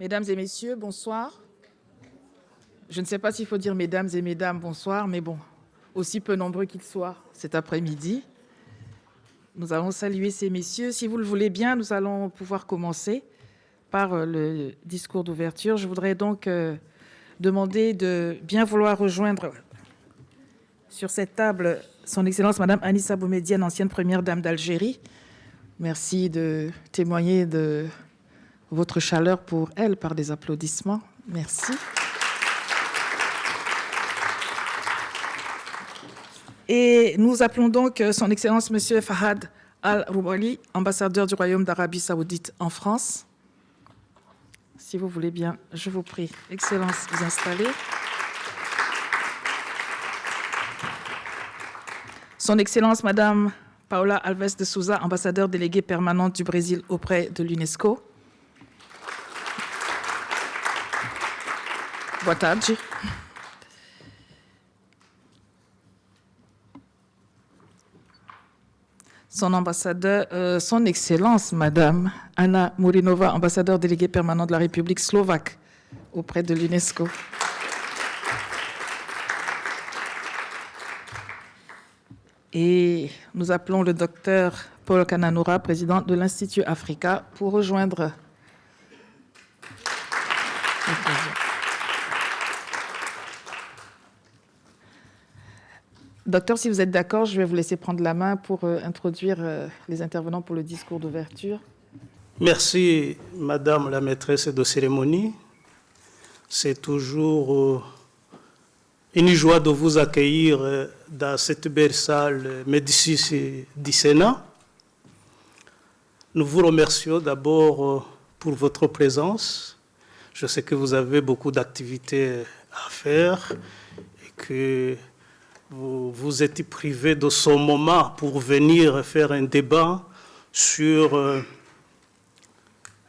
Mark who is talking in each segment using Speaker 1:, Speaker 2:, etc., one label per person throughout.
Speaker 1: Mesdames et messieurs, bonsoir. Je ne sais pas s'il faut dire mesdames et mesdames, bonsoir, mais bon, aussi peu nombreux qu'ils soient cet après-midi. Nous allons saluer ces messieurs. Si vous le voulez bien, nous allons pouvoir commencer par le discours d'ouverture. Je voudrais donc demander de bien vouloir rejoindre sur cette table son Excellence Madame Anissa Boumedienne, ancienne première dame d'Algérie. Merci de témoigner de votre chaleur pour elle par des applaudissements. Merci. Et nous appelons donc son Excellence Monsieur Fahad Al-Rouali, ambassadeur du Royaume d'Arabie Saoudite en France. Si vous voulez bien, je vous prie, Excellence, vous installer. Son Excellence Madame Paola Alves de Souza, ambassadeur déléguée permanente du Brésil auprès de l'UNESCO. Boa tarde. Son Excellence, Madame Anna Murinova, ambassadeur déléguée permanente de la République slovaque auprès de l'UNESCO. Et nous appelons le docteur Paul Kananoura, président de l'Institut Africa, pour rejoindre. Docteur, si vous êtes d'accord, je vais vous laisser prendre la main pour introduire les intervenants pour le discours d'ouverture.
Speaker 2: Merci, Madame la maîtresse de cérémonie. C'est toujours une joie de vous accueillir dans cette belle salle Médicis du Sénat. Nous vous remercions d'abord pour votre présence. Je sais que vous avez beaucoup d'activités à faire et que vous êtes privé de ce moment pour venir faire un débat sur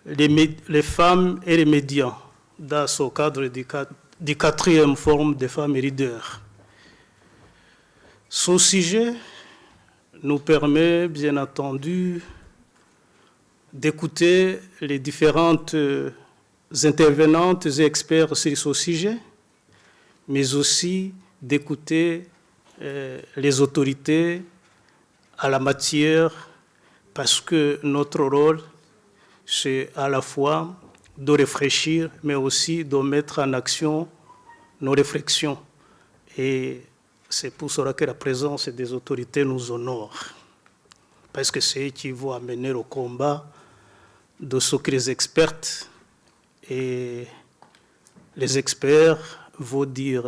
Speaker 2: les femmes et les médias dans ce cadre du 4e Forum des femmes et leaders. Ce sujet nous permet, bien entendu, d'écouter les différentes intervenantes et experts sur ce sujet, mais aussi d'écouter les autorités à la matière, parce que notre rôle, c'est à la fois de réfléchir, mais aussi de mettre en action nos réflexions. Et c'est pour cela que la présence des autorités nous honore, parce que c'est eux qui vont amener au combat de ce que les experts et les experts vont dire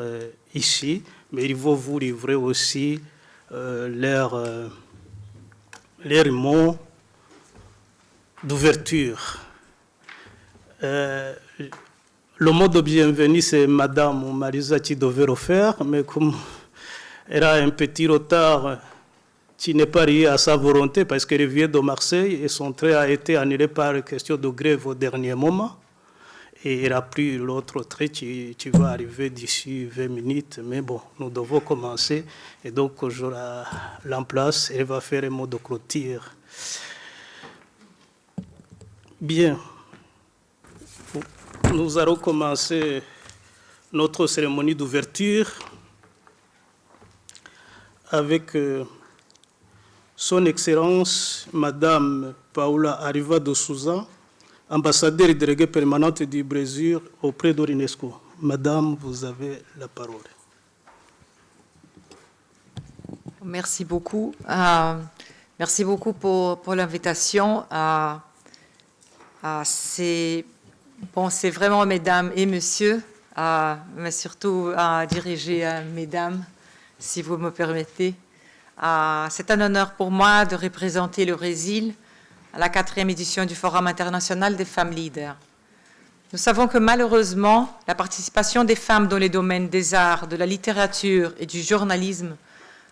Speaker 2: ici, mais ils vont vous livrer aussi leurs mots d'ouverture. Le mot de bienvenue, c'est Madame Marisa qui devait le faire, mais comme elle a un petit retard qui n'est pas lié à sa volonté, parce qu'elle vient de Marseille et son train a été annulé par question de grève au dernier moment. Et elle a pris l'autre trait qui va arriver d'ici 20 minutes. Mais bon, nous devons commencer. Et donc, je l'emplace. Elle va faire un mot de clôture. Bien. Nous allons commencer notre cérémonie d'ouverture avec Son Excellence, Madame Paola Ariva de Souza, ambassadeur et déléguée permanente du Brésil auprès de l'UNESCO. Madame, vous avez la parole.
Speaker 3: Merci beaucoup. Merci beaucoup pour l'invitation. C'est vraiment mesdames et messieurs, mais surtout dirigé à mesdames, si vous me permettez. C'est un honneur pour moi de représenter le Brésil à la 4e édition du Forum international des femmes leaders. Nous savons que malheureusement, la participation des femmes dans les domaines des arts, de la littérature et du journalisme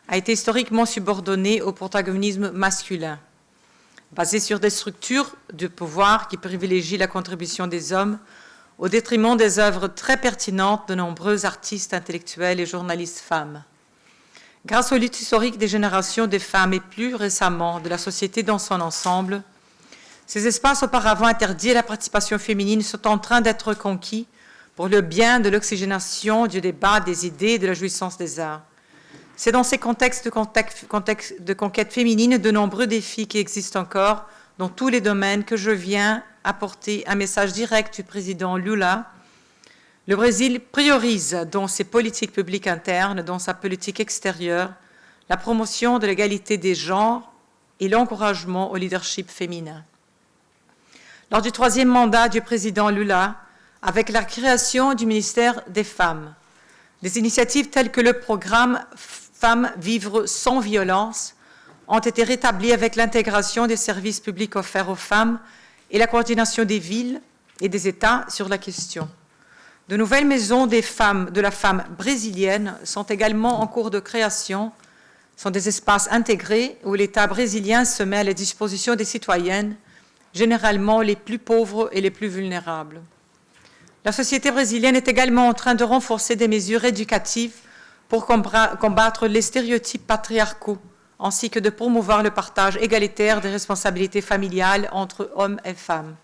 Speaker 3: a été historiquement subordonnée au protagonisme masculin, basée sur des structures de pouvoir qui privilégient la contribution des hommes au détriment des œuvres très pertinentes de nombreux artistes intellectuels et journalistes femmes. Grâce aux luttes historiques des générations de femmes et plus récemment de la société dans son ensemble, Ces espaces auparavant interdits à la participation féminine sont en train d'être conquis pour le bien de l'oxygénation, du débat, des idées et de la jouissance des arts. C'est dans ces contextes de conquête féminine de nombreux défis qui existent encore dans tous les domaines que je viens apporter un message direct du président Lula. Le Brésil priorise dans ses politiques publiques internes, dans sa politique extérieure, la promotion de l'égalité des genres et l'encouragement au leadership féminin. Lors du 3e mandat du président Lula, avec la création du ministère des Femmes, des initiatives telles que le programme Femmes vivre sans violence ont été rétablies avec l'intégration des services publics offerts aux femmes et la coordination des villes et des États sur la question. De nouvelles maisons de la femme brésilienne sont également en cours de création. Ce sont des espaces intégrés où l'État brésilien se met à la disposition des citoyennes, généralement les plus pauvres et les plus vulnérables. La société brésilienne est également en train de renforcer des mesures éducatives pour combattre les stéréotypes patriarcaux, ainsi que de promouvoir le partage égalitaire des responsabilités familiales entre hommes et femmes.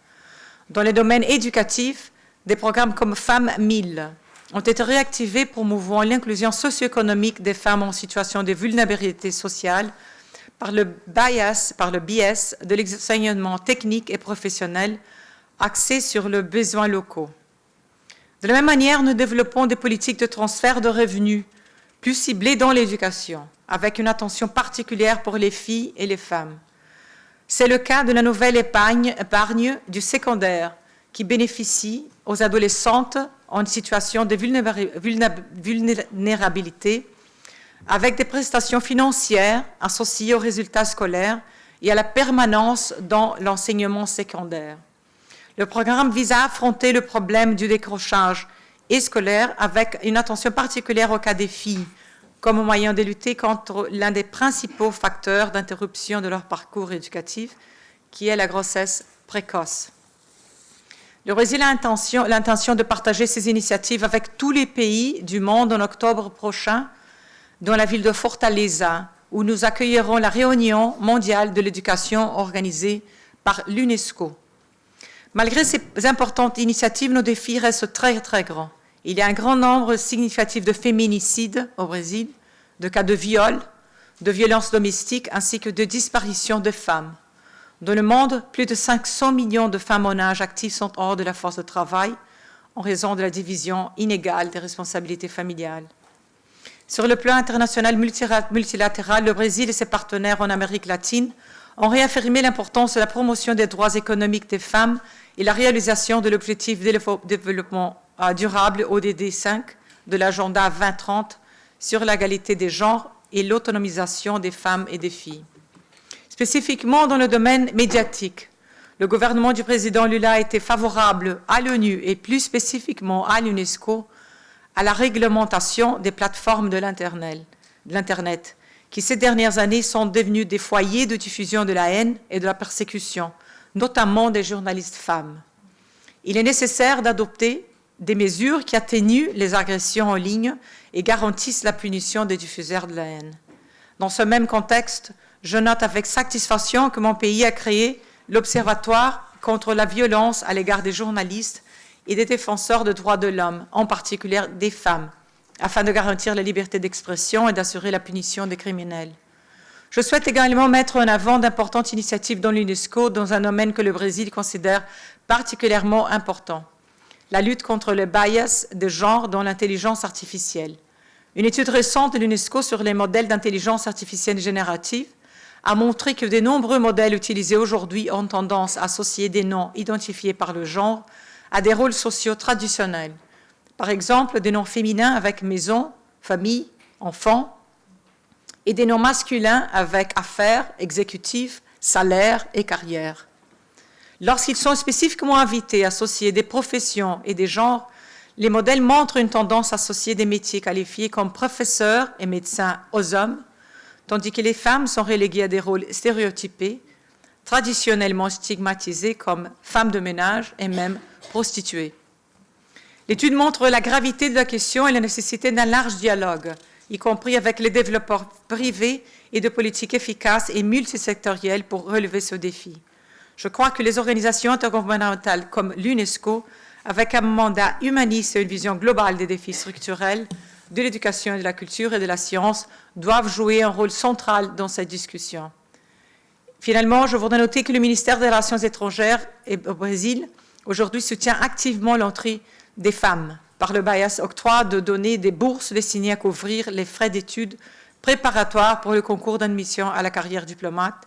Speaker 3: Dans les domaines éducatifs, des programmes comme Femmes 1000 ont été réactivés promouvant l'inclusion socio-économique des femmes en situation de vulnérabilité sociale par le biais de l'enseignement technique et professionnel axé sur les besoins locaux. De la même manière, nous développons des politiques de transfert de revenus plus ciblées dans l'éducation, avec une attention particulière pour les filles et les femmes. C'est le cas de la nouvelle épargne du secondaire qui bénéficie aux adolescentes en situation de vulnérabilité avec des prestations financières associées aux résultats scolaires et à la permanence dans l'enseignement secondaire. Le programme vise à affronter le problème du décrochage scolaire avec une attention particulière au cas des filles, comme moyen de lutter contre l'un des principaux facteurs d'interruption de leur parcours éducatif, qui est la grossesse précoce. Le Brésil a l'intention de partager ces initiatives avec tous les pays du monde en octobre prochain, dans la ville de Fortaleza, où nous accueillerons la réunion mondiale de l'éducation organisée par l'UNESCO. Malgré ces importantes initiatives, nos défis restent très, très grands. Il y a un grand nombre significatif de féminicides au Brésil, de cas de viol, de violences domestiques ainsi que de disparition de femmes. Dans le monde, plus de 500 millions de femmes en âge actif sont hors de la force de travail en raison de la division inégale des responsabilités familiales. Sur le plan international multilatéral, le Brésil et ses partenaires en Amérique latine ont réaffirmé l'importance de la promotion des droits économiques des femmes et la réalisation de l'objectif de développement durable ODD 5 de l'agenda 2030 sur l'égalité des genres et l'autonomisation des femmes et des filles. Spécifiquement dans le domaine médiatique, le gouvernement du président Lula a été favorable à l'ONU et plus spécifiquement à l'UNESCO à la réglementation des plateformes de l'Internet, qui ces dernières années sont devenues des foyers de diffusion de la haine et de la persécution, notamment des journalistes femmes. Il est nécessaire d'adopter des mesures qui atténuent les agressions en ligne et garantissent la punition des diffuseurs de la haine. Dans ce même contexte, je note avec satisfaction que mon pays a créé l'Observatoire contre la violence à l'égard des journalistes et des défenseurs des droits de l'homme, en particulier des femmes, afin de garantir la liberté d'expression et d'assurer la punition des criminels. Je souhaite également mettre en avant d'importantes initiatives dans l'UNESCO dans un domaine que le Brésil considère particulièrement important, la lutte contre le bias de genre dans l'intelligence artificielle. Une étude récente de l'UNESCO sur les modèles d'intelligence artificielle générative a montré que de nombreux modèles utilisés aujourd'hui ont tendance à associer des noms identifiés par le genre à des rôles sociaux traditionnels. Par exemple, des noms féminins avec maison, famille, enfant, et des noms masculins avec affaires, exécutifs, salaire et carrière. Lorsqu'ils sont spécifiquement invités à associer des professions et des genres, les modèles montrent une tendance à associer des métiers qualifiés comme professeurs et médecins aux hommes, tandis que les femmes sont reléguées à des rôles stéréotypés, traditionnellement stigmatisés comme femmes de ménage et même prostituées. L'étude montre la gravité de la question et la nécessité d'un large dialogue, y compris avec les développeurs privés et de politiques efficaces et multisectorielles pour relever ce défi. Je crois que les organisations intergouvernementales comme l'UNESCO, avec un mandat humaniste et une vision globale des défis structurels, de l'éducation et de la culture et de la science, doivent jouer un rôle central dans cette discussion. Finalement, je voudrais noter que le ministère des Relations étrangères au Brésil, aujourd'hui, soutient activement l'entrée des femmes par le BAEAS octroie de donner des bourses destinées à couvrir les frais d'études préparatoires pour le concours d'admission à la carrière diplomate,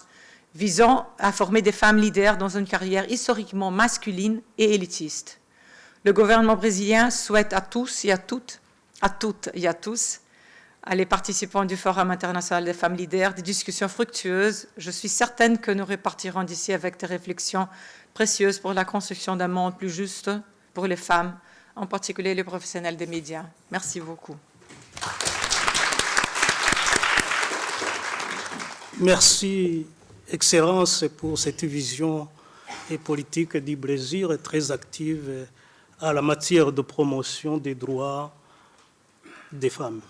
Speaker 3: visant à former des femmes leaders dans une carrière historiquement masculine et élitiste. Le gouvernement brésilien souhaite à tous et à toutes et à tous, à les participants du Forum international des femmes leaders, des discussions fructueuses. Je suis certaine que nous repartirons d'ici avec des réflexions précieuses pour la construction d'un monde plus juste pour les femmes, en particulier les professionnels des médias. Merci beaucoup.
Speaker 2: Merci, Excellence, pour cette vision et politique du Brésil très active à la matière de promotion des droits des femmes.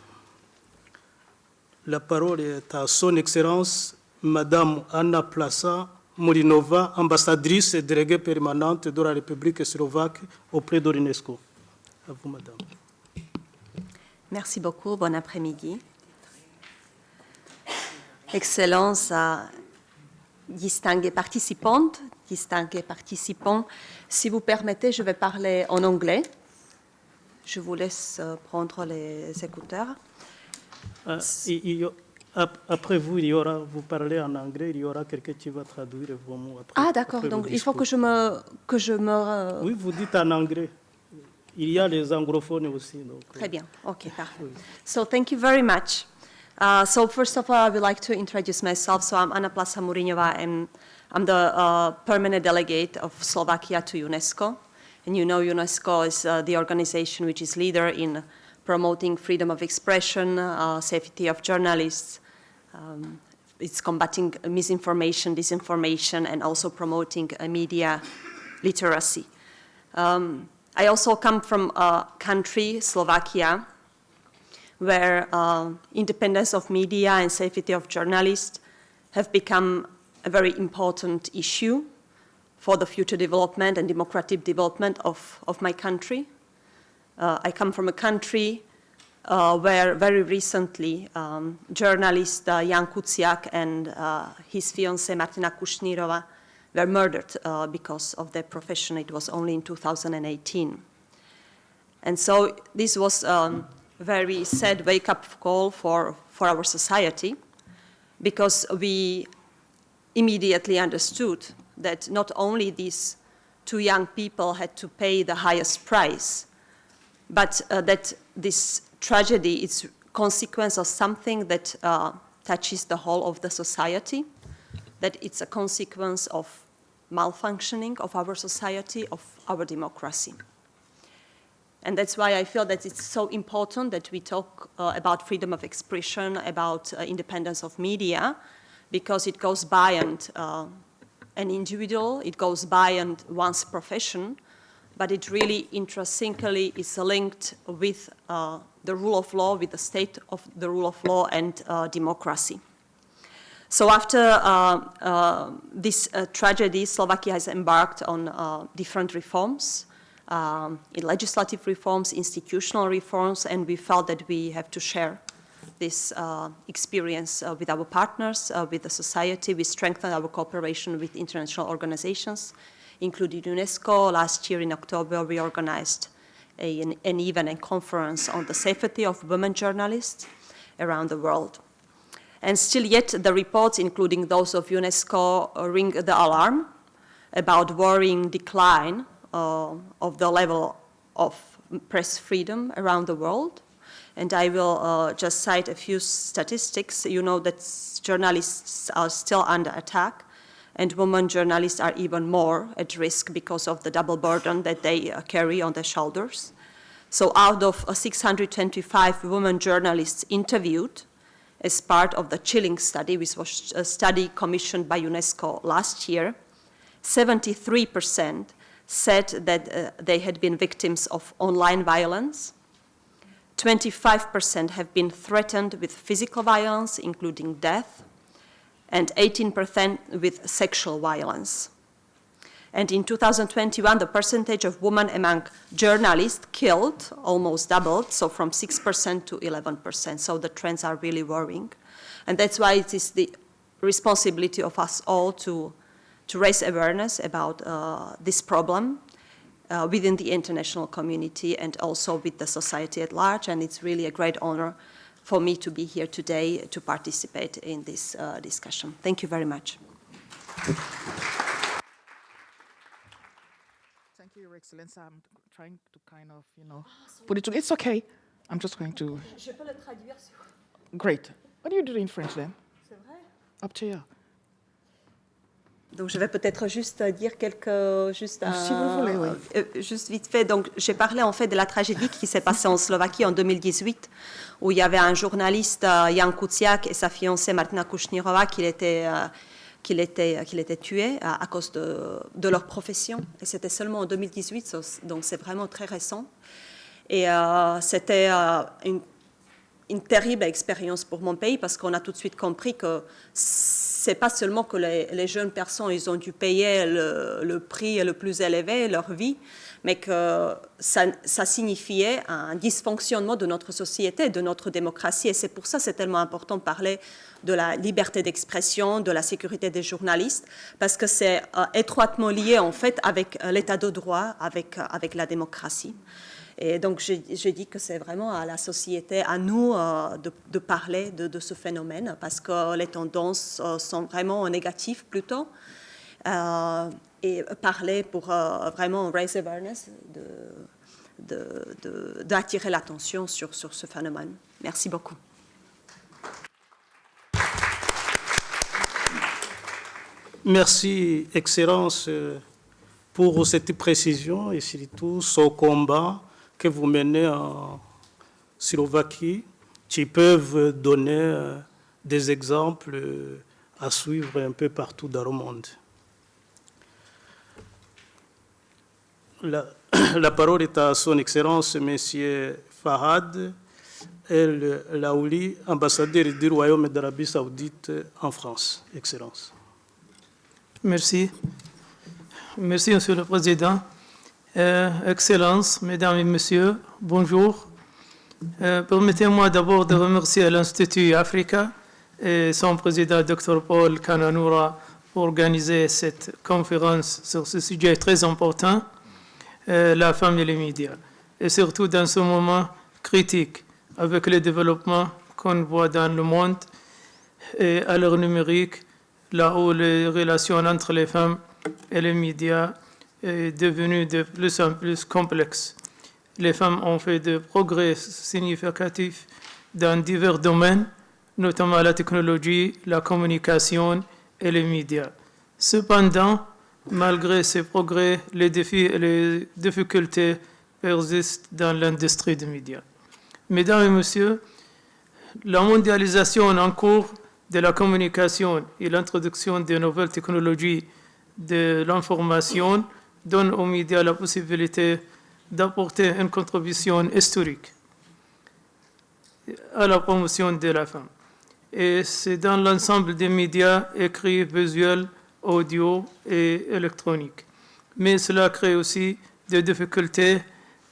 Speaker 2: La parole est à Son Excellence, Madame Anna Plaça Murinova, ambassadrice et déléguée permanente de la République slovaque auprès de l'UNESCO. À vous, Madame.
Speaker 4: Merci beaucoup. Bon après-midi. Excellences, distinguées participantes, distingués participants, si vous permettez, je vais parler en anglais. Je vous laisse prendre les écouteurs.
Speaker 2: Après vous, vous parlez en anglais, il y aura quelqu'un qui va traduire vos mots. Après,
Speaker 4: ah, d'accord. Donc, il faut que je me...
Speaker 2: Oui, vous dites en anglais. Il y a les anglophones aussi. Donc,
Speaker 4: très bien. OK, parfait. So, thank you very much. So, first of all, I would like to introduce myself. So, I'm Anna Plaça Murinova, and I'm the permanent delegate of Slovakia to UNESCO. And you know UNESCO is the organization which is leader in promoting freedom of expression, safety of journalists. It's combating misinformation, disinformation, and also promoting media literacy. I also come from a country, Slovakia, where independence of media and safety of journalists have become a very important issue for the future development and democratic development of my country. I come from a country where very recently journalist Jan Kuciak and his fiancée Martina Kushnirova were murdered because of their profession. It was only in 2018. And so this was a very sad wake-up call for our society, because we immediately understood that not only these two young people had to pay the highest price, but that this tragedy is consequence of something that touches the whole of the society, that it's a consequence of malfunctioning of our society, of our democracy. And that's why I feel that it's so important that we talk about freedom of expression, about independence of media, because it goes beyond an individual, it goes beyond one's profession, but it really intrinsically is linked with the rule of law, with the state of the rule of law and democracy. So after this tragedy, Slovakia has embarked on different reforms, in legislative reforms, institutional reforms, and we felt that we have to share this experience with our partners, with the society. We strengthened our cooperation with international organizations, including UNESCO. Last year in October, we organized an event and conference on the safety of women journalists around the world. And still yet, the reports, including those of UNESCO, ring the alarm about worrying decline of the level of press freedom around the world. And I will just cite a few statistics. You know that journalists are still under attack, and women journalists are even more at risk because of the double burden that they carry on their shoulders. So out of 625 women journalists interviewed as part of the Chilling study, which was a study commissioned by UNESCO last year, 73% said that they had been victims of online violence. 25% have been threatened with physical violence, including death, and 18% with sexual violence. And in 2021, the percentage of women among journalists killed almost doubled, so from 6% to 11%. So the trends are really worrying. And that's why it is the responsibility of us all to raise awareness about this problem within the international community and also with the society at large. And it's really a great honor for me to be here today to participate in this discussion. Thank you very much.
Speaker 1: Thank you, Your Excellency. I'm trying to kind of, put it together. It's okay. I'm just going to.
Speaker 4: Je peux le traduire sur...
Speaker 1: Great. What do you do in French then?
Speaker 4: C'est vrai?
Speaker 1: Up to you.
Speaker 4: Donc, je vais peut-être juste dire
Speaker 1: Si vous voulez, oui.
Speaker 4: Juste vite fait. Donc, j'ai parlé en fait de la tragédie qui s'est passée en Slovaquie en 2018, où il y avait un journaliste, Jan Kuciak, et sa fiancée Martina Kushnirova, qui était tués à cause de leur profession. Et c'était seulement en 2018, donc c'est vraiment très récent. Et c'était une terrible expérience pour mon pays parce qu'on a tout de suite compris que c'est pas seulement que les jeunes personnes ils ont dû payer le prix le plus élevé de leur vie, mais que ça signifiait un dysfonctionnement de notre société, de notre démocratie. Et c'est pour ça que c'est tellement important de parler de la liberté d'expression, de la sécurité des journalistes, parce que c'est étroitement lié en fait avec l'état de droit, avec la démocratie. Et donc, je dis que c'est vraiment à la société, à nous, de parler de ce phénomène, parce que les tendances sont vraiment négatives plutôt. Et parler pour vraiment raise awareness, d'attirer l'attention sur ce phénomène. Merci beaucoup.
Speaker 2: Merci, Excellence, pour cette précision et surtout ce combat que vous menez en Slovaquie, qui peuvent donner des exemples à suivre un peu partout dans le monde. La parole est à son Excellence, M. Fahad El Laouli, ambassadeur du Royaume d'Arabie Saoudite en France. Excellence.
Speaker 5: Merci. Merci, Monsieur le Président. Excellences, Mesdames et Messieurs, bonjour. Permettez-moi d'abord de remercier l'Institut Africa et son président, Dr Paul Kananoura, pour organiser cette conférence sur ce sujet très important, la femme et les médias. Et surtout dans ce moment critique, avec les développements qu'on voit dans le monde et à l'ère numérique, là où les relations entre les femmes et les médias est devenue de plus en plus complexe. Les femmes ont fait des progrès significatifs dans divers domaines, notamment la technologie, la communication et les médias. Cependant, malgré ces progrès, les défis et les difficultés persistent dans l'industrie des médias. Mesdames et Messieurs, la mondialisation en cours de la communication et l'introduction de nouvelles technologies de l'information donne aux médias la possibilité d'apporter une contribution historique à la promotion de la femme. Et c'est dans l'ensemble des médias écrits, visuels, audio et électroniques. Mais cela crée aussi des difficultés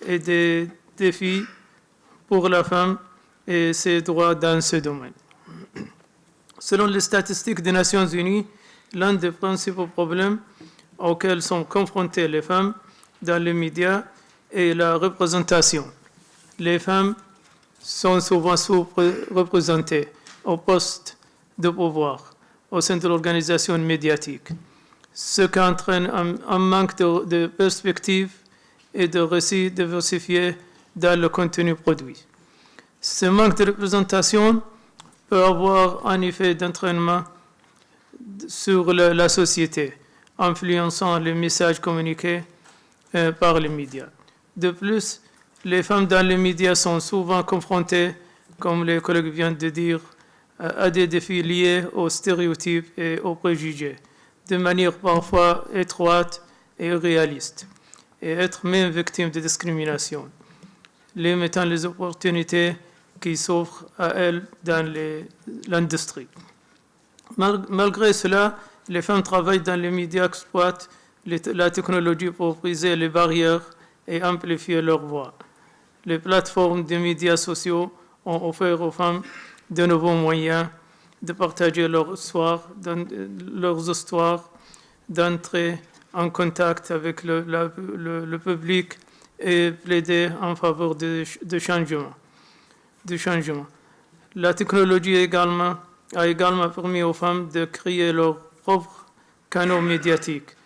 Speaker 5: et des défis pour la femme et ses droits dans ce domaine. Selon les statistiques des Nations Unies, l'un des principaux problèmes auxquels sont confrontées les femmes dans les médias est la représentation. Les femmes sont souvent sous-représentées au poste de pouvoir au sein de l'organisation médiatique, ce qui entraîne un manque de perspectives et de récits diversifiés dans le contenu produit. Ce manque de représentation peut avoir un effet d'entraînement sur la société, influençant les messages communiqués par les médias. De plus, les femmes dans les médias sont souvent confrontées, comme les collègues viennent de dire, à des défis liés aux stéréotypes et aux préjugés, de manière parfois étroite et réaliste, et être même victimes de discrimination, limitant les opportunités qui s'offrent à elles dans l'industrie. Malgré cela, les femmes travaillent dans les médias, exploitent la technologie pour briser les barrières et amplifier leur voix. Les plateformes des médias sociaux ont offert aux femmes de nouveaux moyens de partager leurs histoires, d'entrer en contact avec le public et plaider en faveur du changement. La technologie a également permis aux femmes de créer leurs propres canaux médiatiques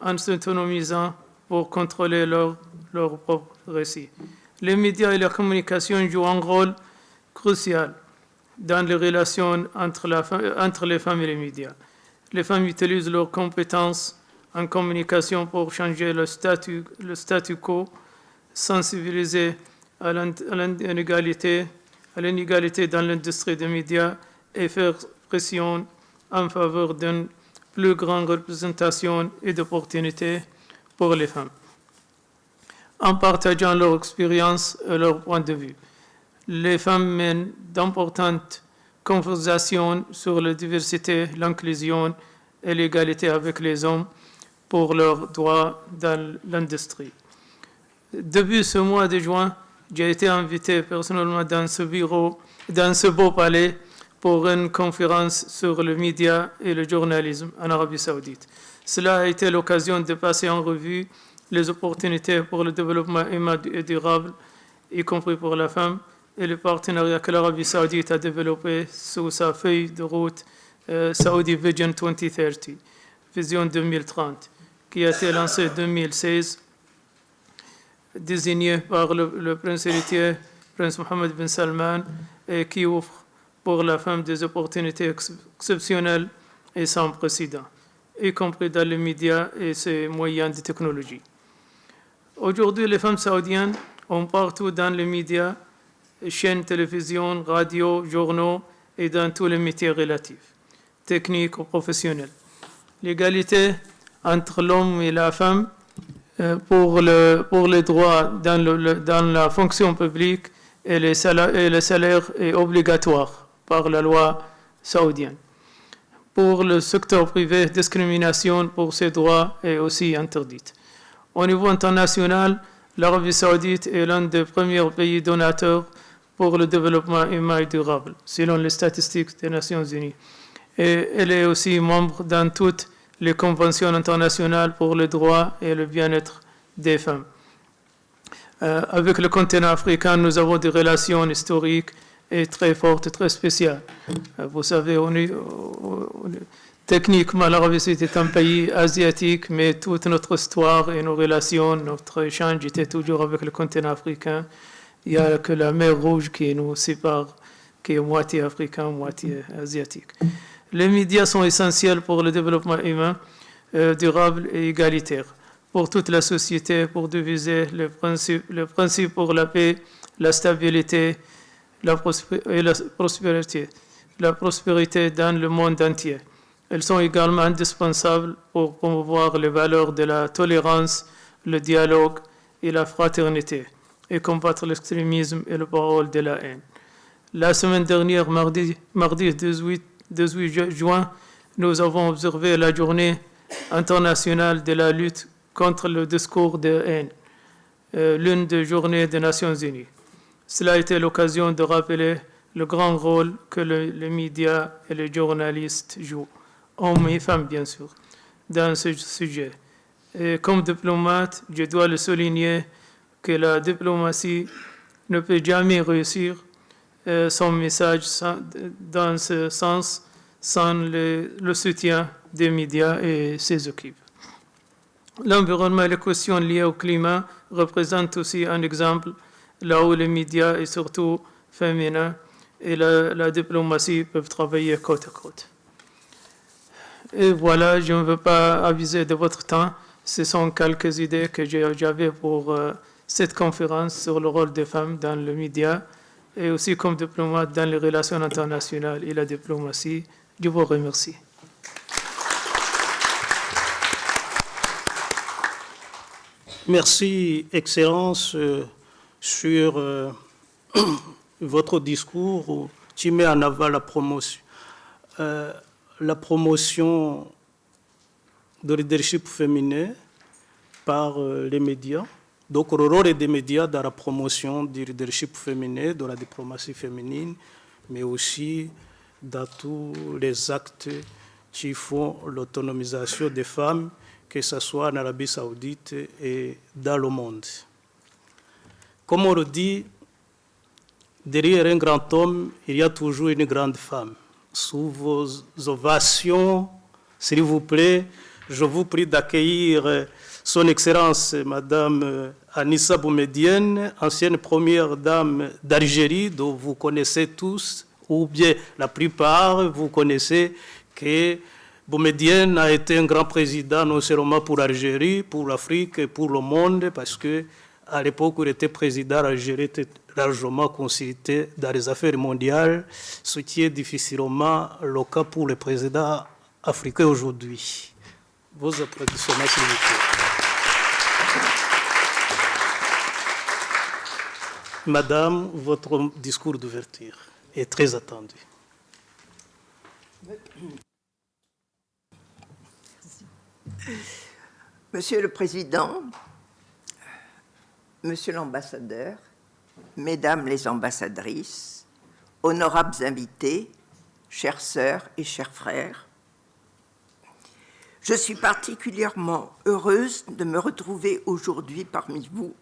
Speaker 5: en s'autonomisant pour contrôler leur propre récit. Les médias et la communication jouent un rôle crucial dans les relations entre les femmes et les médias. Les femmes utilisent leurs compétences en communication pour changer le statu quo, sensibiliser à l'inégalité dans l'industrie des médias et faire pression en faveur d'une plus grande représentation et d'opportunités pour les femmes, en partageant leur expérience et leur point de vue. Les femmes mènent d'importantes conversations sur la diversité, l'inclusion et l'égalité avec les hommes pour leurs droits dans l'industrie. Depuis ce mois de juin, j'ai été invité personnellement dans ce beau palais pour une conférence sur les médias et le journalisme en Arabie Saoudite. Cela a été l'occasion de passer en revue les opportunités pour le développement humain et durable, y compris pour la femme, et le partenariat que l'Arabie Saoudite a développé sous sa feuille de route Saudi Vision 2030, Vision 2030, qui a été lancée en 2016, désigné par le prince héritier, prince Mohammed bin Salman, et qui offre pour la femme des opportunités exceptionnelles et sans précédent, y compris dans les médias et ses moyens de technologie. Aujourd'hui, les femmes saoudiennes ont partout dans les médias, chaînes, télévision, radio, journaux et dans tous les métiers relatifs, techniques ou professionnels. L'égalité entre l'homme et la femme pour les droits dans la fonction publique et le salaire est obligatoire par la loi saoudienne. Pour le secteur privé, discrimination pour ces droits est aussi interdite. Au niveau international, l'Arabie Saoudite est l'un des premiers pays donateurs pour le développement humain et durable, selon les statistiques des Nations Unies. Et elle est aussi membre dans toutes les conventions internationales pour le droit et le bien-être des femmes. Avec le continent africain, nous avons des relations historiques et très fortes, très spéciales. Vous savez, techniquement, l'Arabie Saoudite est un pays asiatique, mais toute notre histoire et nos relations, notre échange était toujours avec le continent africain. Il n'y a que la mer Rouge qui nous sépare, qui est moitié africain, moitié asiatique. Les médias sont essentiels pour le développement humain, durable et égalitaire, pour toute la société, pour diviser le principe pour la paix, la stabilité et la prospérité dans le monde entier. Elles sont également indispensables pour promouvoir les valeurs de la tolérance, le dialogue et la fraternité, et combattre l'extrémisme et le parole de la haine. La semaine dernière, mardi 18 juin, nous avons observé la journée internationale de la lutte contre le discours de haine, l'une des journées des Nations Unies. Cela a été l'occasion de rappeler le grand rôle que les médias et les journalistes jouent, hommes et femmes bien sûr, dans ce sujet. Et comme diplomate, je dois le souligner que la diplomatie ne peut jamais réussir son message dans ce sens sans le soutien des médias et ses équipes. L'environnement et les questions liées au climat représentent aussi un exemple là où les médias et surtout féminins et la diplomatie peuvent travailler côte à côte. Et voilà, je ne veux pas abuser de votre temps. Ce sont quelques idées que j'avais pour cette conférence sur le rôle des femmes dans les médias et aussi comme diplomate dans les relations internationales et la diplomatie. Je vous remercie.
Speaker 2: Merci, Excellence, sur votre discours où tu mets en avant la promotion de leadership féminin par les médias. Donc, le rôle des médias dans la promotion du leadership féminin, de la diplomatie féminine, mais aussi dans tous les actes qui font l'autonomisation des femmes, que ce soit en Arabie Saoudite et dans le monde. Comme on le dit, derrière un grand homme, il y a toujours une grande femme. Sous vos ovations, s'il vous plaît, je vous prie d'accueillir Son Excellence Madame Anissa Boumedienne, ancienne première dame d'Algérie, dont vous connaissez tous, ou bien la plupart, vous connaissez que Boumedienne a été un grand président non seulement pour l'Algérie, pour l'Afrique et pour le monde, parce qu'à l'époque où il était président, l'Algérie était largement consultée dans les affaires mondiales, ce qui est difficilement le cas pour les présidents africains aujourd'hui. Vos applaudissements, s'il vous plaît. Madame, votre discours d'ouverture est très attendu.
Speaker 6: Monsieur le Président, Monsieur l'ambassadeur, Mesdames les ambassadrices, honorables invités, chères sœurs et chers frères, je suis particulièrement heureuse de me retrouver aujourd'hui parmi vous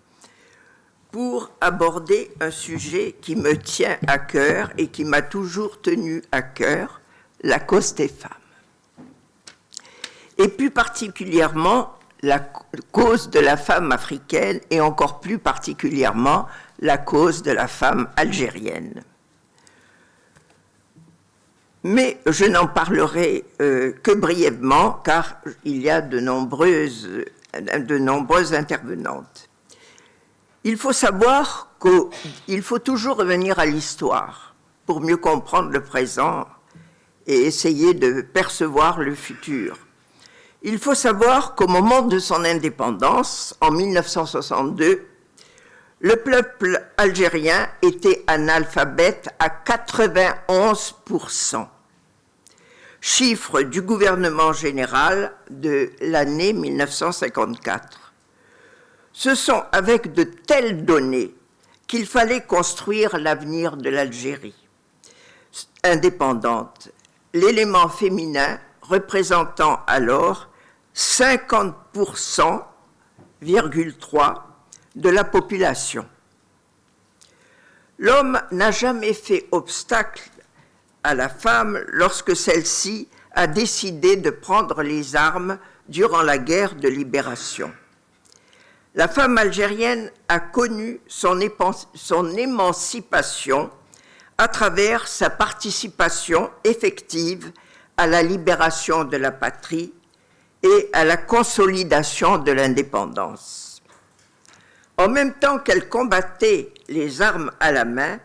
Speaker 6: pour aborder un sujet qui me tient à cœur et qui m'a toujours tenu à cœur, la cause des femmes. Et plus particulièrement, la cause de la femme africaine et encore plus particulièrement, la cause de la femme algérienne. Mais je n'en parlerai que brièvement, car il y a de nombreuses intervenantes. Il faut savoir qu'il faut toujours revenir à l'histoire pour mieux comprendre le présent et essayer de percevoir le futur. Il faut savoir qu'au moment de son indépendance, en 1962, le peuple algérien était analphabète à 91%. Chiffre du gouvernement général de l'année 1954. Ce sont avec de telles données qu'il fallait construire l'avenir de l'Algérie indépendante, l'élément féminin représentant alors 50,3% de la population. L'homme n'a jamais fait obstacle à la femme lorsque celle-ci a décidé de prendre les armes durant la guerre de libération. La femme algérienne a connu son émancipation à travers sa participation effective à la libération de la patrie et à la consolidation de l'indépendance. En même temps qu'elle combattait les armes à la main,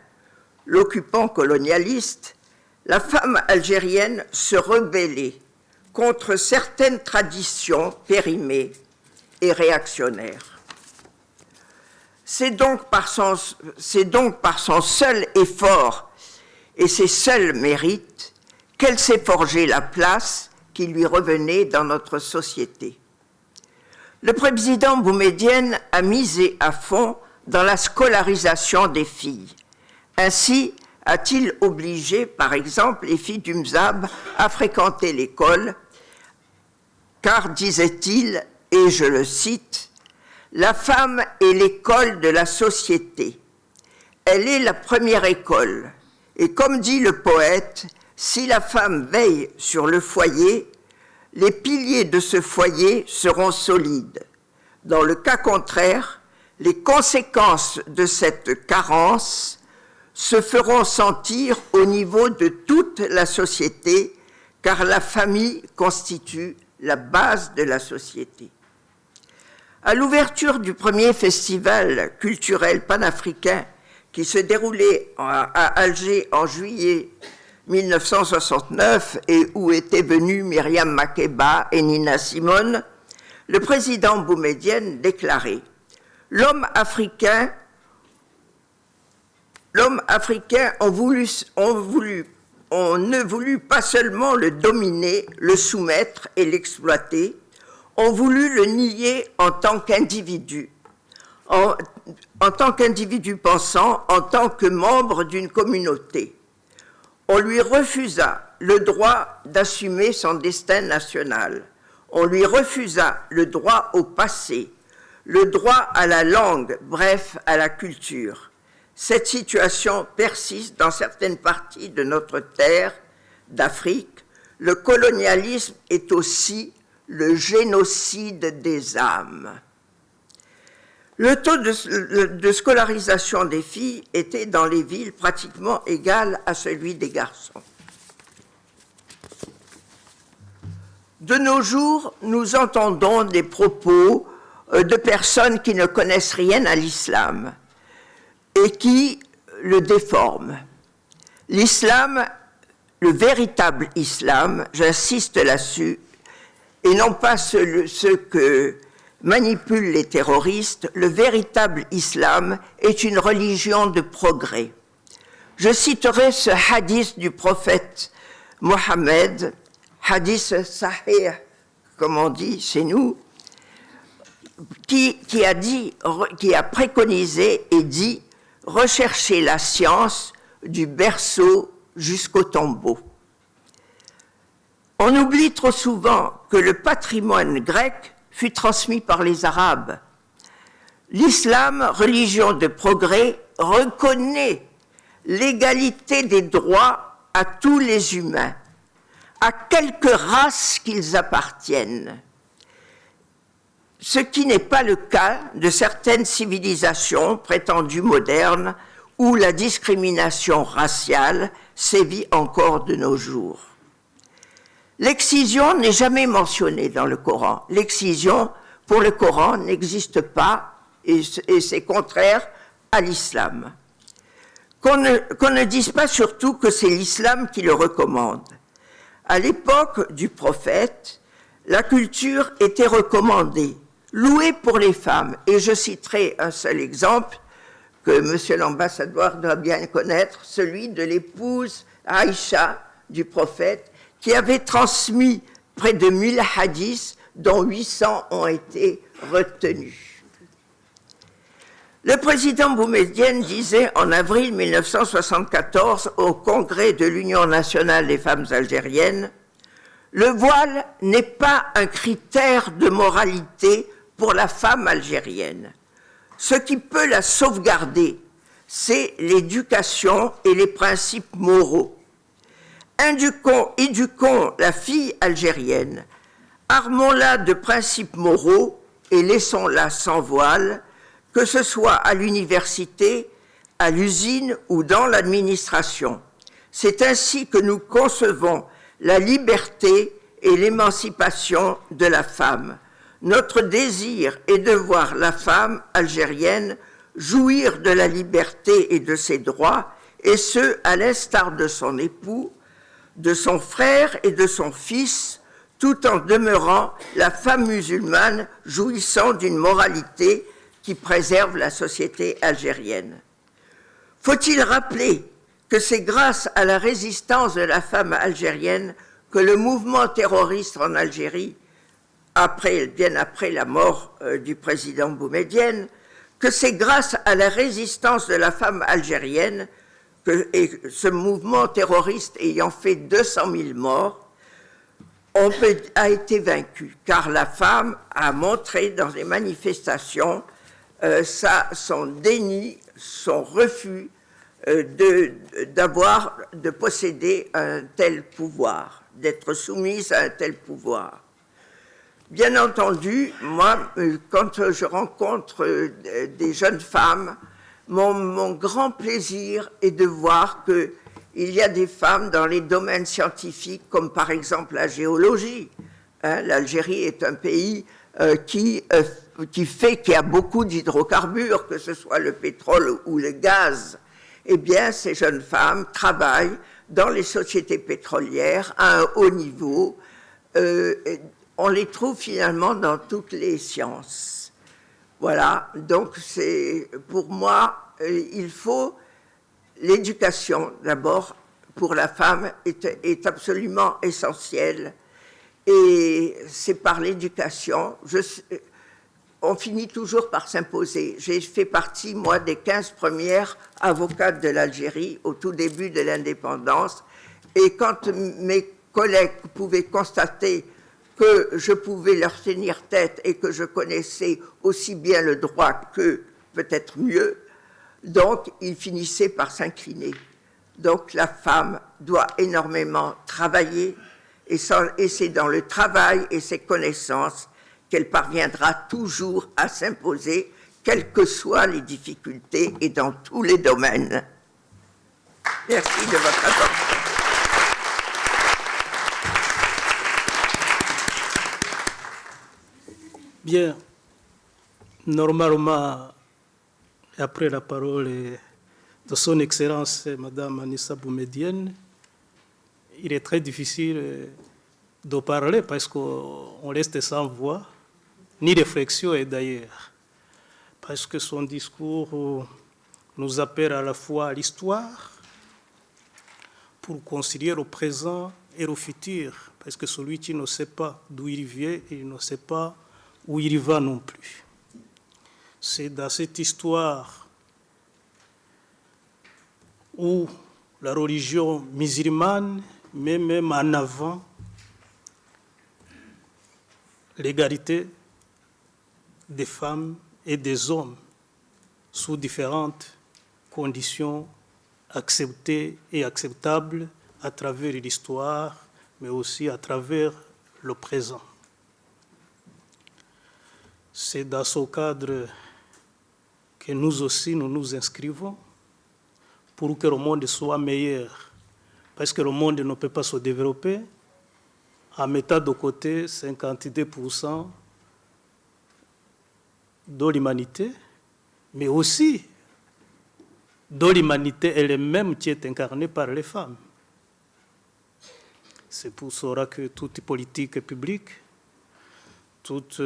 Speaker 6: l'occupant colonialiste, la femme algérienne se rebellait contre certaines traditions périmées et réactionnaires. C'est donc par son seul effort et ses seuls mérites qu'elle s'est forgé la place qui lui revenait dans notre société. Le président Boumedienne a misé à fond dans la scolarisation des filles. Ainsi a-t-il obligé, par exemple, les filles du Mzab à fréquenter l'école, car, disait-il, et je le cite, « La femme est l'école de la société. Elle est la première école. Et comme dit le poète, si la femme veille sur le foyer, les piliers de ce foyer seront solides. Dans le cas contraire, les conséquences de cette carence se feront sentir au niveau de toute la société, car la famille constitue la base de la société. » À l'ouverture du premier festival culturel panafricain qui se déroulait à Alger en juillet 1969 et où étaient venues Myriam Makeba et Nina Simone, le président Boumedienne déclarait « L'homme africain, on ne voulut pas seulement le dominer, le soumettre et l'exploiter, ont voulu le nier en tant qu'individu, en tant qu'individu pensant, en tant que membre d'une communauté. On lui refusa le droit d'assumer son destin national. On lui refusa le droit au passé, le droit à la langue, bref, à la culture. Cette situation persiste dans certaines parties de notre terre, d'Afrique. Le colonialisme est aussi le génocide des âmes. Le taux de scolarisation des filles était dans les villes pratiquement égal à celui des garçons. De nos jours, nous entendons des propos de personnes qui ne connaissent rien à l'islam et qui le déforment. L'islam, le véritable islam, j'insiste là-dessus, et non pas ce que manipulent les terroristes, le véritable islam est une religion de progrès. Je citerai ce hadith du prophète Mohammed, hadith sahih, comme on dit chez nous, qui a préconisé et dit « Recherchez la science du berceau jusqu'au tombeau ». On oublie trop souvent que le patrimoine grec fut transmis par les Arabes. L'islam, religion de progrès, reconnaît l'égalité des droits à tous les humains, à quelque race qu'ils appartiennent, ce qui n'est pas le cas de certaines civilisations prétendues modernes où la discrimination raciale sévit encore de nos jours. L'excision n'est jamais mentionnée dans le Coran. L'excision, pour le Coran, n'existe pas et c'est contraire à l'islam. Qu'on ne dise pas surtout que c'est l'islam qui le recommande. À l'époque du prophète, la culture était recommandée, louée pour les femmes. Et je citerai un seul exemple que monsieur l'ambassadeur doit bien connaître, celui de l'épouse Aïcha du prophète, qui avait transmis près de 1000 hadiths, dont 800 ont été retenus. Le président Boumedienne disait en avril 1974 au congrès de l'Union nationale des femmes algériennes « Le voile n'est pas un critère de moralité pour la femme algérienne. Ce qui peut la sauvegarder, c'est l'éducation et les principes moraux. Éduquons la fille algérienne, armons-la de principes moraux et laissons-la sans voile, que ce soit à l'université, à l'usine ou dans l'administration. C'est ainsi que nous concevons la liberté et l'émancipation de la femme. Notre désir est de voir la femme algérienne jouir de la liberté et de ses droits, et ce, à l'instar de son époux, de son frère et de son fils, tout en demeurant la femme musulmane jouissant d'une moralité qui préserve la société algérienne. Faut-il rappeler que c'est grâce à la résistance de la femme algérienne que le mouvement terroriste en Algérie, bien après la mort du président Boumedienne, que c'est grâce à la résistance de la femme algérienne et ce mouvement terroriste ayant fait 200 000 morts, a été vaincu, car la femme a montré dans les manifestations son déni, son refus de posséder un tel pouvoir, d'être soumise à un tel pouvoir. Bien entendu, moi, quand je rencontre des jeunes femmes, mon grand plaisir est de voir qu'il y a des femmes dans les domaines scientifiques, comme par exemple la géologie. L'Algérie est un pays qui a beaucoup d'hydrocarbures, que ce soit le pétrole ou le gaz. Eh bien, ces jeunes femmes travaillent dans les sociétés pétrolières à un haut niveau. On les trouve finalement dans toutes les sciences. Voilà, donc pour moi, il faut l'éducation d'abord pour la femme est absolument essentielle. Et c'est par l'éducation. On finit toujours par s'imposer. J'ai fait partie, moi, des 15 premières avocates de l'Algérie au tout début de l'indépendance. Et quand mes collègues pouvaient constater que je pouvais leur tenir tête et que je connaissais aussi bien le droit qu'eux, peut-être mieux, donc ils finissaient par s'incliner. Donc la femme doit énormément travailler et c'est dans le travail et ses connaissances qu'elle parviendra toujours à s'imposer, quelles que soient les difficultés et dans tous les domaines. Merci de votre attention.
Speaker 2: Bien, normalement, après la parole de son Excellence Madame Anissa Boumedienne, il est très difficile de parler parce qu'on reste sans voix, ni réflexion et d'ailleurs, parce que son discours nous appelle à la fois à l'histoire pour concilier au présent et au futur, parce que celui qui ne sait pas d'où il vient, il ne sait pas où il va non plus. C'est dans cette histoire où la religion musulmane met même en avant l'égalité des femmes et des hommes sous différentes conditions acceptées et acceptables à travers l'histoire, mais aussi à travers le présent. C'est dans ce cadre que nous aussi nous nous inscrivons pour que le monde soit meilleur. Parce que le monde ne peut pas se développer en mettant de côté 52% de l'humanité, mais aussi de l'humanité elle-même qui est incarnée par les femmes. C'est pour cela que toute politique publique, toute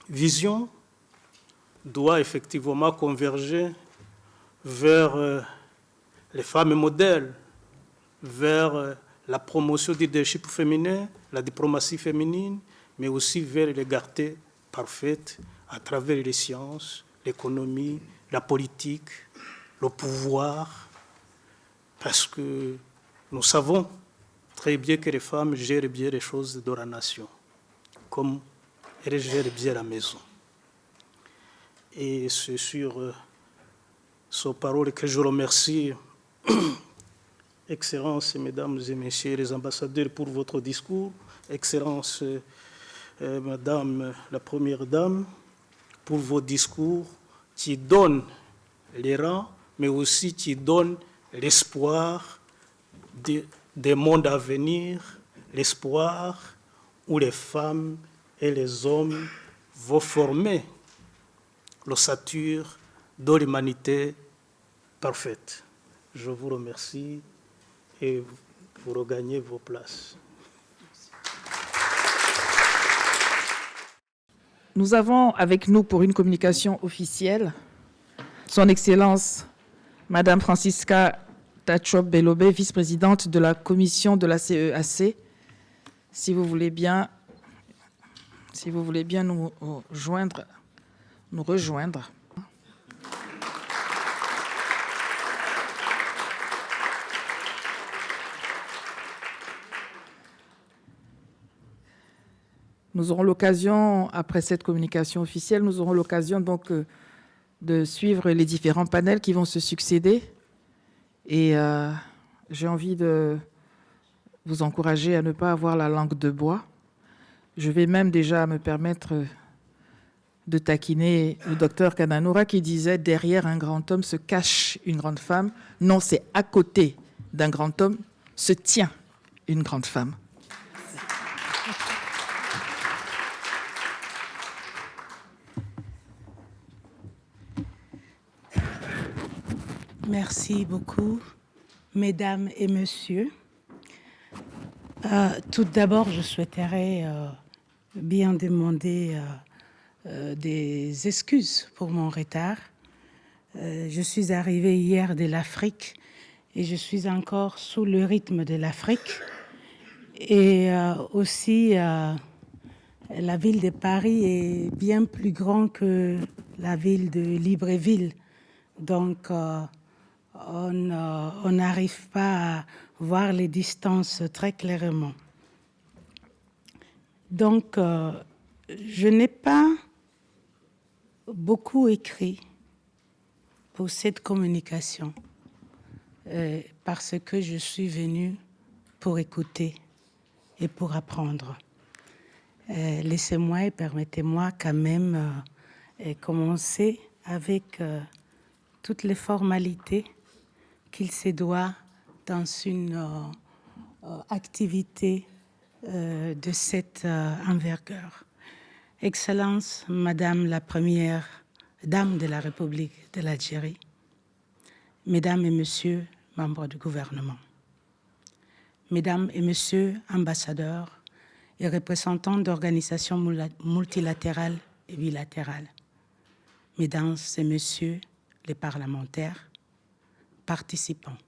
Speaker 2: vision doit effectivement converger vers les femmes modèles, vers la promotion du leadership féminin, la diplomatie féminine, mais aussi vers l'égalité parfaite à travers les sciences, l'économie, la politique, le pouvoir, parce que nous savons très bien que les femmes gèrent bien les choses de la nation, comme elles gèrent bien la maison. Et c'est sur ces paroles que je remercie, Excellences, Mesdames et Messieurs les ambassadeurs, pour votre discours. Excellences, Madame la Première Dame, pour vos discours qui donnent les rangs, mais aussi qui donnent l'espoir des mondes à venir, l'espoir où les femmes et les hommes vont former l'ossature de l'humanité parfaite. Je vous remercie et vous regagnez vos places.
Speaker 1: Nous avons avec nous pour une communication officielle Son Excellence Madame Francisca Tachop-Belobe, vice-présidente de la commission de la CEAC. Si vous voulez bien nous rejoindre. Nous aurons l'occasion, après cette communication officielle, nous aurons l'occasion donc de suivre les différents panels qui vont se succéder. Et j'ai envie de vous encourager à ne pas avoir la langue de bois. Je vais même déjà me permettre de taquiner le docteur Kananoura qui disait « Derrière un grand homme se cache une grande femme ». Non, c'est à côté d'un grand homme se tient une grande femme.
Speaker 7: Merci beaucoup, mesdames et messieurs. Tout d'abord, je souhaiterais bien demander des excuses pour mon retard. Je suis arrivée hier de l'Afrique et je suis encore sous le rythme de l'Afrique. Et aussi, la ville de Paris est bien plus grande que la ville de Libreville. Donc, on n'arrive pas à voir les distances très clairement. Donc, je n'ai pas beaucoup écrit pour cette communication parce que je suis venue pour écouter et pour apprendre. Laissez-moi et permettez-moi quand même commencer avec toutes les formalités qu'il se doit dans une activité de cette envergure. Excellence, Madame la Première Dame de la République de l'Algérie, Mesdames et Messieurs, membres du gouvernement, Mesdames et Messieurs, ambassadeurs et représentants d'organisations multilatérales et bilatérales, Mesdames et Messieurs les parlementaires, participants,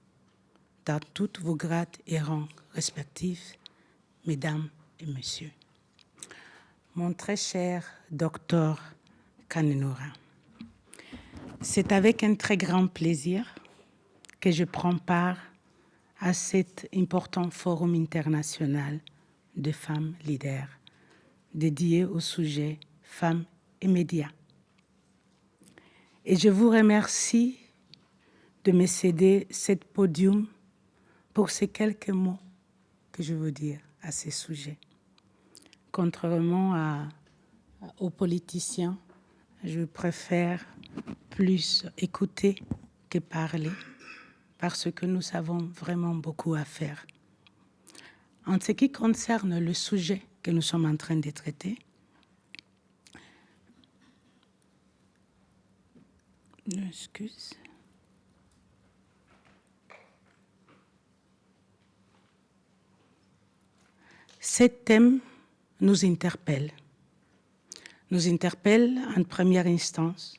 Speaker 7: dans toutes vos grades et rangs respectifs, Mesdames et Messieurs. Mon très cher docteur Kanenoura, c'est avec un très grand plaisir que je prends part à cet important forum international de femmes leaders dédié au sujet femmes et médias. Et je vous remercie de me céder ce podium pour ces quelques mots que je veux dire à ce sujet. Contrairement aux politiciens, je préfère plus écouter que parler parce que nous avons vraiment beaucoup à faire. En ce qui concerne le sujet que nous sommes en train de traiter, excuse. Ce thème nous interpelle en première instance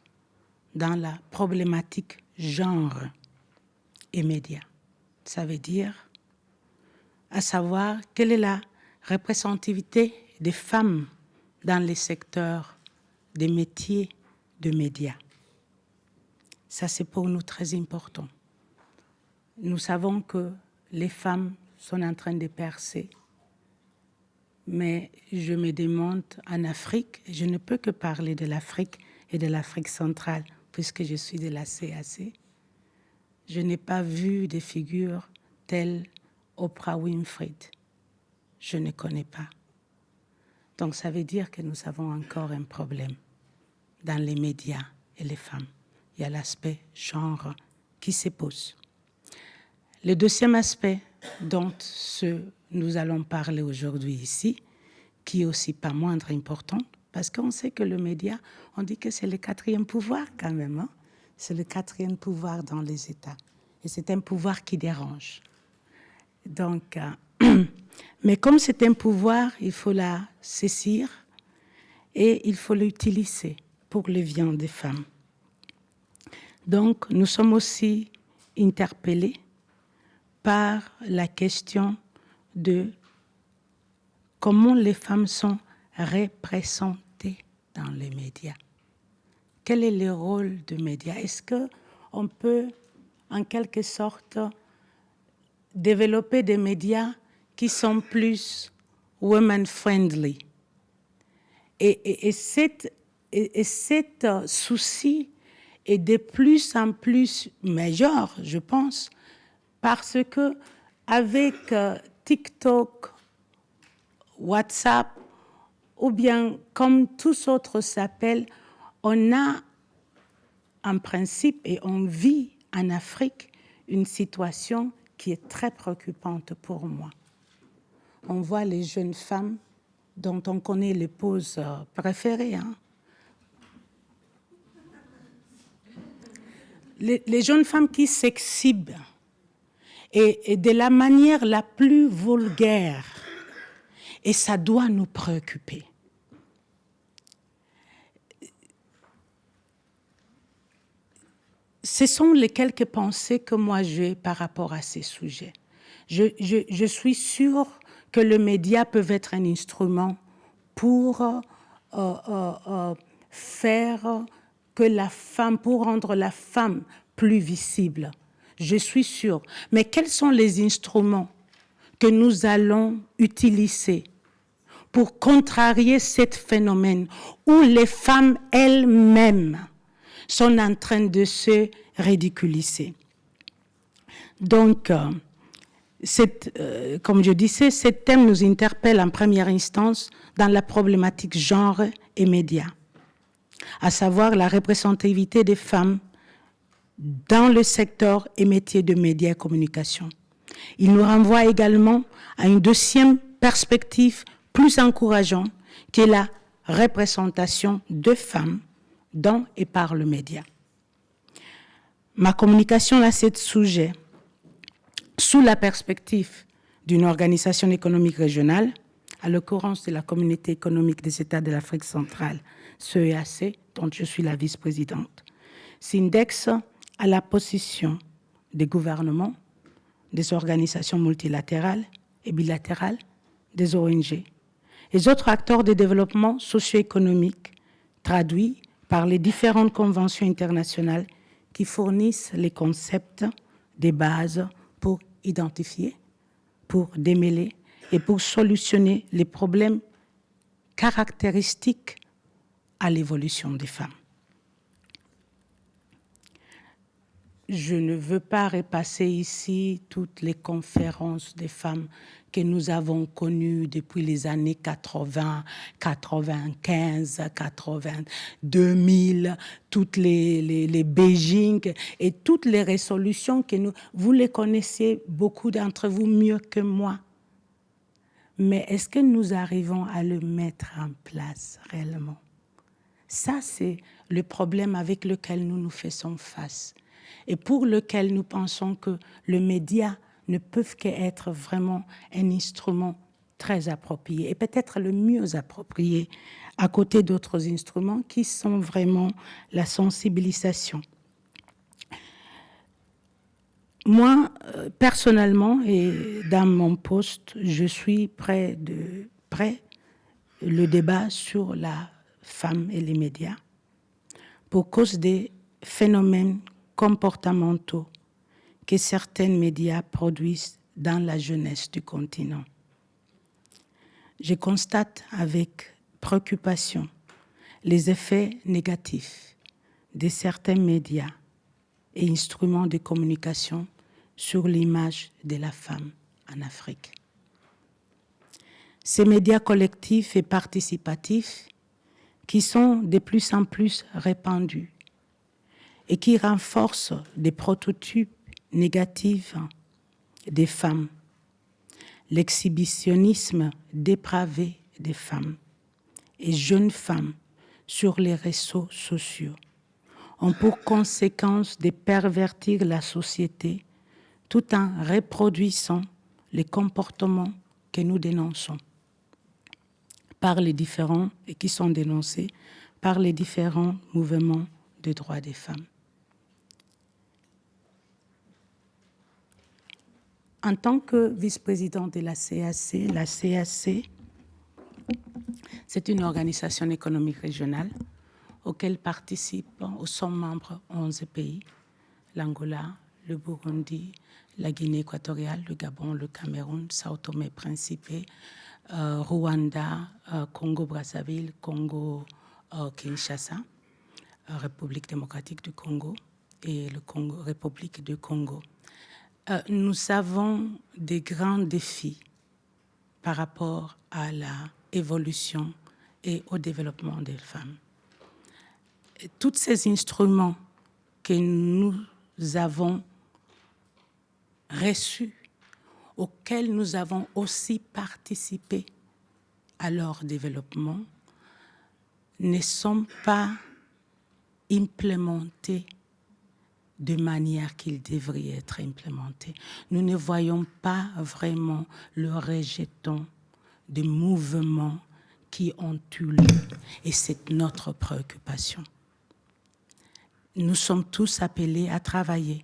Speaker 7: dans la problématique genre et médias. Ça veut dire à savoir quelle est la représentativité des femmes dans les secteurs des métiers de médias. Ça, c'est pour nous très important. Nous savons que les femmes sont en train de percer, mais je me demande en Afrique, je ne peux que parler de l'Afrique et de l'Afrique centrale, puisque je suis de la CAC, je n'ai pas vu des figures telles Oprah Winfrey. Je ne connais pas. Donc ça veut dire que nous avons encore un problème dans les médias et les femmes. Il y a l'aspect genre qui se pose. Le deuxième aspect dont nous allons parler aujourd'hui ici, qui est aussi pas moindre important, parce qu'on sait que le média, on dit que c'est le quatrième pouvoir quand même. Hein? C'est le quatrième pouvoir dans les États. Et c'est un pouvoir qui dérange. Donc, mais comme c'est un pouvoir, il faut la saisir et il faut l'utiliser pour le bien des femmes. Donc, nous sommes aussi interpellés par la question de comment les femmes sont représentées dans les médias. Quel est le rôle des médias? Est-ce qu'on peut, en quelque sorte, développer des médias qui sont plus women-friendly? Et cet souci est de plus en plus majeur, je pense, parce que avec TikTok, WhatsApp, ou bien comme tous autres s'appellent, on a en principe et on vit en Afrique une situation qui est très préoccupante pour moi. On voit les jeunes femmes dont on connaît les poses préférées. Hein. Les jeunes femmes qui s'exhibent et de la manière la plus vulgaire. Et ça doit nous préoccuper. Ce sont les quelques pensées que moi j'ai par rapport à ces sujets. Je suis sûre que le média peut être un instrument pour faire que la femme, pour rendre la femme plus visible. Je suis sûre. Mais quels sont les instruments que nous allons utiliser pour contrarier ce phénomène où les femmes elles-mêmes sont en train de se ridiculiser? Donc, comme je disais, ce thème nous interpelle en première instance dans la problématique genre et médias, à savoir la représentativité des femmes dans le secteur et métiers de médias et communication. Il nous renvoie également à une deuxième perspective plus encourageante, qui est la représentation de femmes dans et par le média. Ma communication à ce sujet, sous la perspective d'une organisation économique régionale, à l'occurrence de la Communauté économique des États de l'Afrique centrale, CEAC, dont je suis la vice-présidente, s'indexe à la position des gouvernements, des organisations multilatérales et bilatérales, des ONG, les autres acteurs de développement socio-économique traduits par les différentes conventions internationales qui fournissent les concepts des bases pour identifier, pour démêler et pour solutionner les problèmes caractéristiques à l'évolution des femmes. Je ne veux pas repasser ici toutes les conférences des femmes que nous avons connues depuis les années 80, 95, 80, 2000, toutes les Beijing et toutes les résolutions que vous les connaissez, beaucoup d'entre vous mieux que moi. Mais est-ce que nous arrivons à le mettre en place réellement? Ça, c'est le problème avec lequel nous nous faisons face et pour lequel nous pensons que le média ne peut qu'être vraiment un instrument très approprié et peut-être le mieux approprié à côté d'autres instruments qui sont vraiment la sensibilisation. Moi, personnellement, et dans mon poste, je suis près le débat sur la femme et les médias pour cause des phénomènes comportementaux que certains médias produisent dans la jeunesse du continent. Je constate avec préoccupation les effets négatifs de certains médias et instruments de communication sur l'image de la femme en Afrique. Ces médias collectifs et participatifs qui sont de plus en plus répandus et qui renforcent des prototypes négatifs des femmes, l'exhibitionnisme dépravé des femmes et jeunes femmes sur les réseaux sociaux ont pour conséquence de pervertir la société tout en reproduisant les comportements que nous dénonçons par les différents et qui sont dénoncés par les différents mouvements de droits des femmes. En tant que vice-présidente de la CAC, c'est une organisation économique régionale auquel participent, sont membres 11 pays, l'Angola, le Burundi, la Guinée équatoriale, le Gabon, le Cameroun, Sao Tomé Principe, Rwanda, Congo-Brazzaville, Congo-Kinshasa, République démocratique du Congo et le République du Congo. Nous avons des grands défis par rapport à l'évolution et au développement des femmes. Tous ces instruments que nous avons reçus, auxquels nous avons aussi participé à leur développement, ne sont pas implémentés de manière qu'ils devraient être implémentés. Nous ne voyons pas vraiment le rejeton des mouvements qui ont eu lieu. Et c'est notre préoccupation. Nous sommes tous appelés à travailler.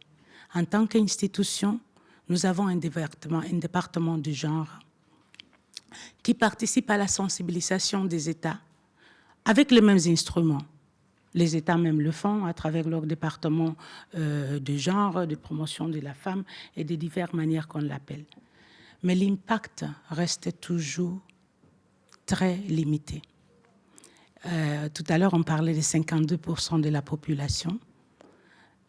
Speaker 7: En tant qu'institution, nous avons un département du genre qui participent à la sensibilisation des États avec les mêmes instruments. Les États même le font à travers leur département de genre, de promotion de la femme et de diverses manières qu'on l'appelle. Mais l'impact reste toujours très limité. Tout à l'heure, on parlait de 52% de la population.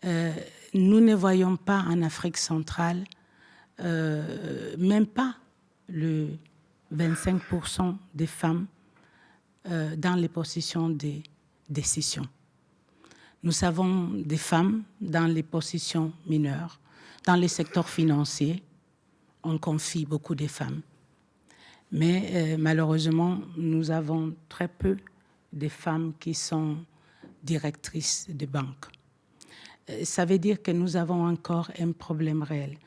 Speaker 7: Nous ne voyons pas en Afrique centrale, même pas le 25% des femmes dans les positions de décision. Nous avons des femmes dans les positions mineures, dans les secteurs financiers. On confie beaucoup de femmes. Mais malheureusement, nous avons très peu de femmes qui sont directrices de banques. Ça veut dire que nous avons encore un problème réel.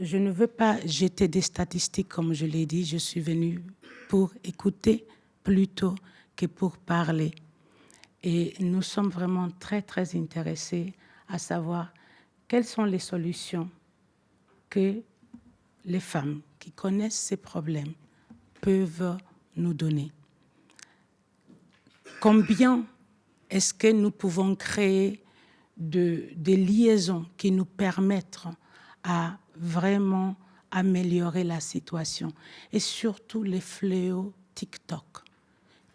Speaker 7: Je ne veux pas jeter des statistiques, comme je l'ai dit. Je suis venue pour écouter plutôt que pour parler. Et nous sommes vraiment très, très intéressés à savoir quelles sont les solutions que les femmes qui connaissent ces problèmes peuvent nous donner. Combien est-ce que nous pouvons créer des liaisons qui nous permettent à vraiment améliorer la situation et surtout les fléaux TikTok.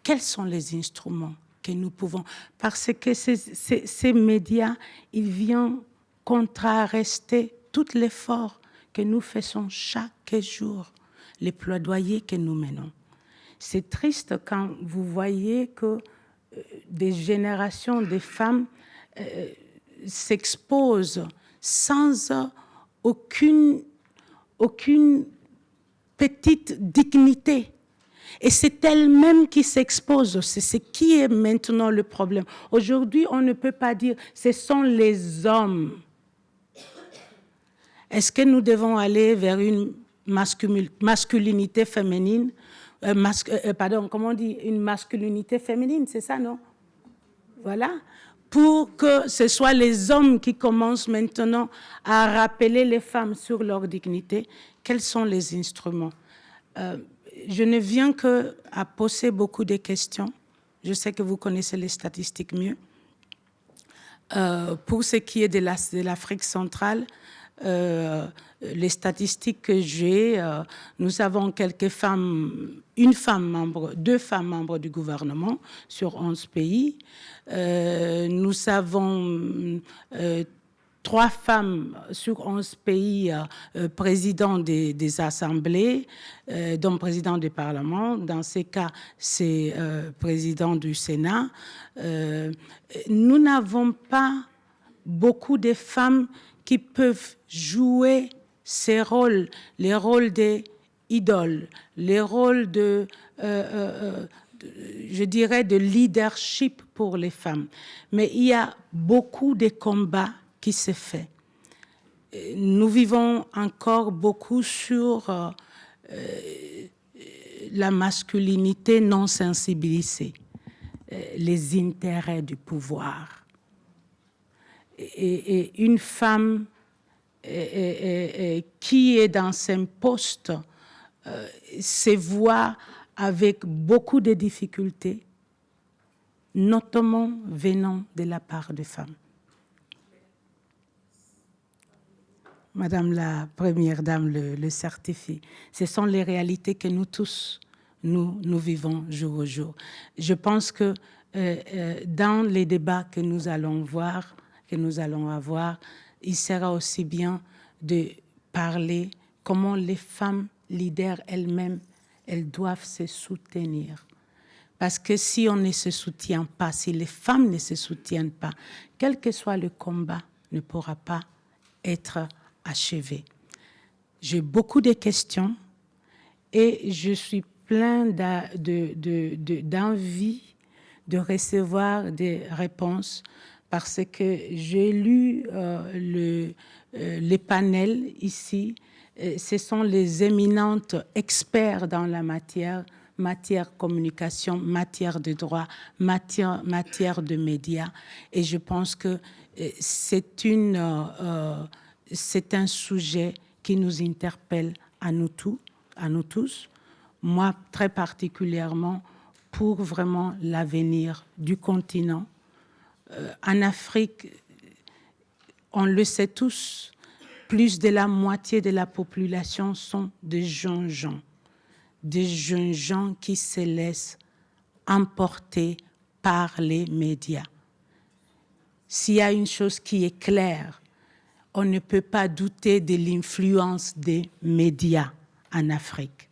Speaker 7: Quels sont les instruments que nous pouvons... Parce que ces médias, ils viennent contrarrester tout l'effort que nous faisons chaque jour, les plaidoyers que nous menons. C'est triste quand vous voyez que des générations de femmes s'exposent sans aucune petite dignité. Et c'est elles-mêmes qui s'exposent. C'est ce qui est maintenant le problème. Aujourd'hui, on ne peut pas dire ce sont les hommes. Est-ce que nous devons aller vers une masculinité féminine comment on dit, une masculinité féminine, c'est ça, non? Voilà. Pour que ce soit les hommes qui commencent maintenant à rappeler les femmes sur leur dignité, quels sont les instruments? Je ne viens qu'à poser beaucoup de questions. Je sais que vous connaissez les statistiques mieux. Pour ce qui est de l'Afrique centrale, les statistiques que j'ai, nous avons quelques femmes, deux femmes membres du gouvernement sur 11 pays. Nous avons 3 femmes sur 11 pays présidents des assemblées, dont président du Parlement. Dans ces cas, c'est président du Sénat. Nous n'avons pas beaucoup de femmes qui peuvent jouer ces rôles, les rôles d'idoles, les rôles je dirais, de leadership pour les femmes. Mais il y a beaucoup de combats qui se font. Nous vivons encore beaucoup sur la masculinité non sensibilisée, les intérêts du pouvoir. Et une femme qui est dans un poste se voit avec beaucoup de difficultés, notamment venant de la part des femmes. Madame la Première Dame le certifie. Ce sont les réalités que nous tous, nous vivons jour au jour. Je pense que dans les débats que nous allons voir, que nous allons avoir, il sera aussi bien de parler comment les femmes leaders elles-mêmes, elles doivent se soutenir. Parce que si on ne se soutient pas, si les femmes ne se soutiennent pas, quel que soit le combat, ne pourra pas être achevé. J'ai beaucoup de questions et je suis plein d'envie de recevoir des réponses parce que j'ai lu les panels ici. Ce sont les éminentes experts dans la matière communication, matière de droit, matière de médias. Et je pense que c'est un sujet qui nous interpelle à nous tous, moi très particulièrement, pour vraiment l'avenir du continent. En Afrique, on le sait tous, plus de la moitié de la population sont des jeunes gens qui se laissent emporter par les médias. S'il y a une chose qui est claire, on ne peut pas douter de l'influence des médias en Afrique.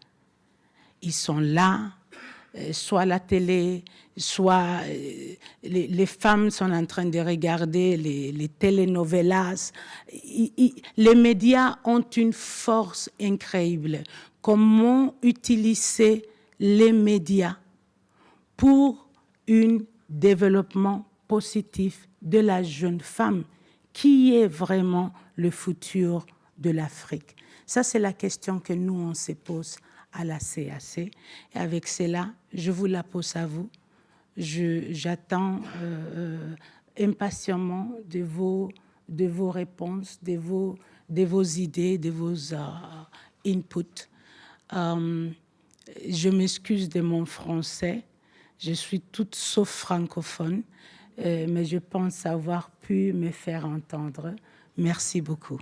Speaker 7: Ils sont là, soit la télé, soit les femmes sont en train de regarder les telenovelas. Les médias ont une force incroyable. Comment utiliser les médias pour un développement positif de la jeune femme qui est vraiment le futur de l'Afrique? Ça, c'est la question que nous, on se pose à la CAC. Et avec cela, je vous la pose à vous. J'attends impatiemment de vos réponses, de vos idées, de vos inputs. Je m'excuse de mon français. Je suis toute sauf francophone, mais je pense avoir pu me faire entendre. Merci beaucoup.